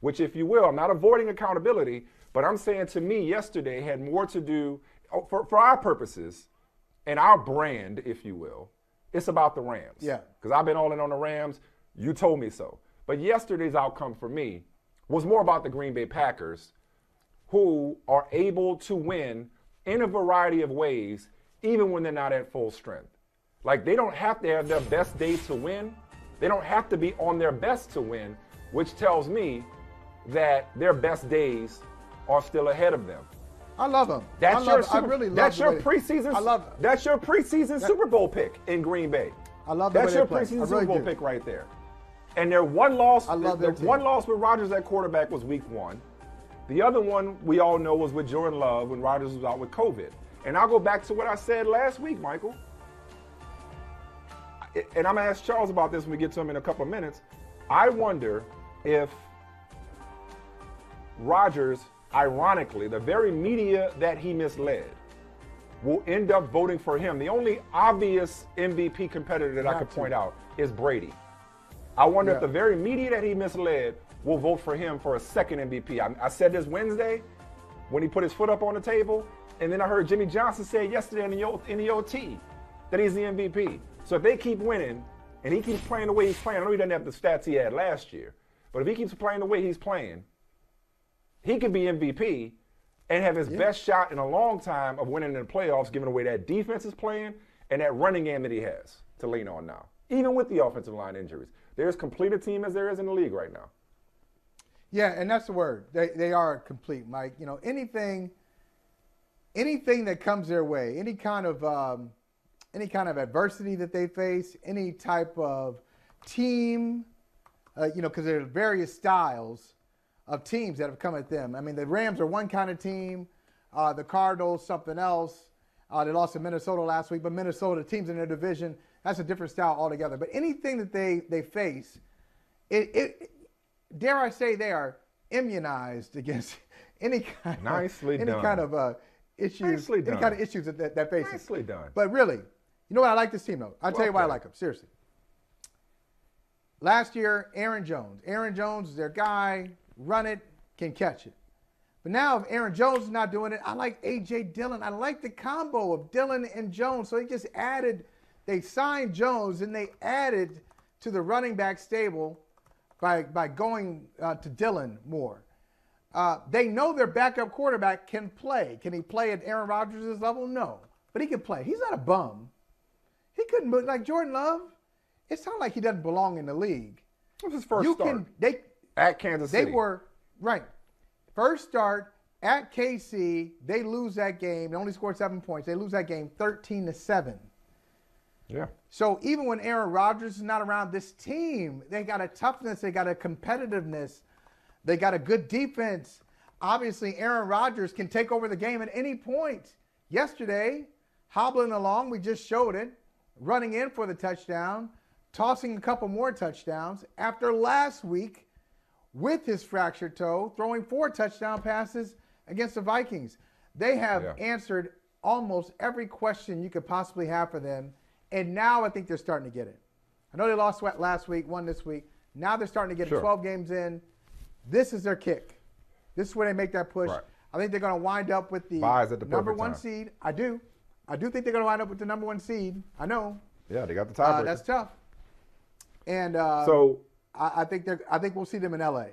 which, if you will, I'm not avoiding accountability, but I'm saying to me yesterday had more to do, for our purposes and our brand, if you will, it's about the Rams. Yeah. Because I've been all in on the Rams. You told me so. But yesterday's outcome for me was more about the Green Bay Packers, who are able to win in a variety of ways, even when they're not at full strength. Like, they don't have to have their best day to win. They don't have to be on their best to win, which tells me that their best days are still ahead of them. I love them. I really love that's your preseason. I love That's your preseason Super Bowl pick in Green Bay. I love that's your play. preseason really Super Bowl do. pick right there. And their one loss, I love their team. one loss with Rodgers at quarterback was Week 1. The other one we all know was with Jordan Love when Rodgers was out with COVID. And I'll go back to what I said last week, Michael. And I'm going to ask Charles about this when we get to him in a couple of minutes. I wonder if Rodgers, ironically, the very media that he misled, will end up voting for him. The only obvious MVP competitor that I could point out is Brady. I wonder if the very media that he misled will vote for him for a second MVP. I said this Wednesday when he put his foot up on the table, and then I heard Jimmy Johnson say yesterday in the OT that he's the MVP. So if they keep winning and he keeps playing the way he's playing, I know he doesn't have the stats he had last year, but if he keeps playing the way he's playing, he could be MVP and have his best shot in a long time of winning in the playoffs, given the way that defense is playing and that running game that he has to lean on now. Even with the offensive line injuries, they're as complete a team as there is in the league right now. Yeah, and that's the word. They are complete, Mike. You know, anything that comes their way, any kind of adversity that they face, any type of team, because there are various styles of teams that have come at them. I mean, the Rams are one kind of team, the Cardinals something else. They lost to Minnesota last week, but Minnesota teams in their division, that's a different style altogether. But anything that they face, dare I say, they are immunized against any kind of issues, any kind of issues that faces. Nicely done. But really, you know what? I like this team though. I'll tell you why I like them. Seriously. Last year, Aaron Jones is their guy. Run it, can catch it. But now if Aaron Jones is not doing it, I like A.J. Dillon. I like the combo of Dillon and Jones. So they signed Jones and they added to the running back stable by going to Dillon more. They know their backup quarterback can play. Can he play at Aaron Rodgers' level? No. But he can play. He's not a bum. He couldn't move. Like Jordan Love, it sounds like he doesn't belong in the league. It was his first start. At Kansas City. They were, right. First start at KC, they lose that game. They only scored 7 points. They lose that game 13-7. Yeah. So even when Aaron Rodgers is not around, this team, they got a toughness, they got a competitiveness, they got a good defense. Obviously, Aaron Rodgers can take over the game at any point. Yesterday, hobbling along, we just showed it, running in for the touchdown, tossing a couple more touchdowns. After last week, with his fractured toe, throwing 4 touchdown passes against the Vikings. They have answered almost every question you could possibly have for them, and now I think they're starting to get it. I know they lost last week, won this week. Now they're starting to get it 12 games in. This is their kick. This is where they make that push. Right. I think they're going to wind up with the number 1 seed. I do think they're going to wind up with the number 1 seed. I know. Yeah, they got the tiebreaker. That's tough. And I think we'll see them in LA.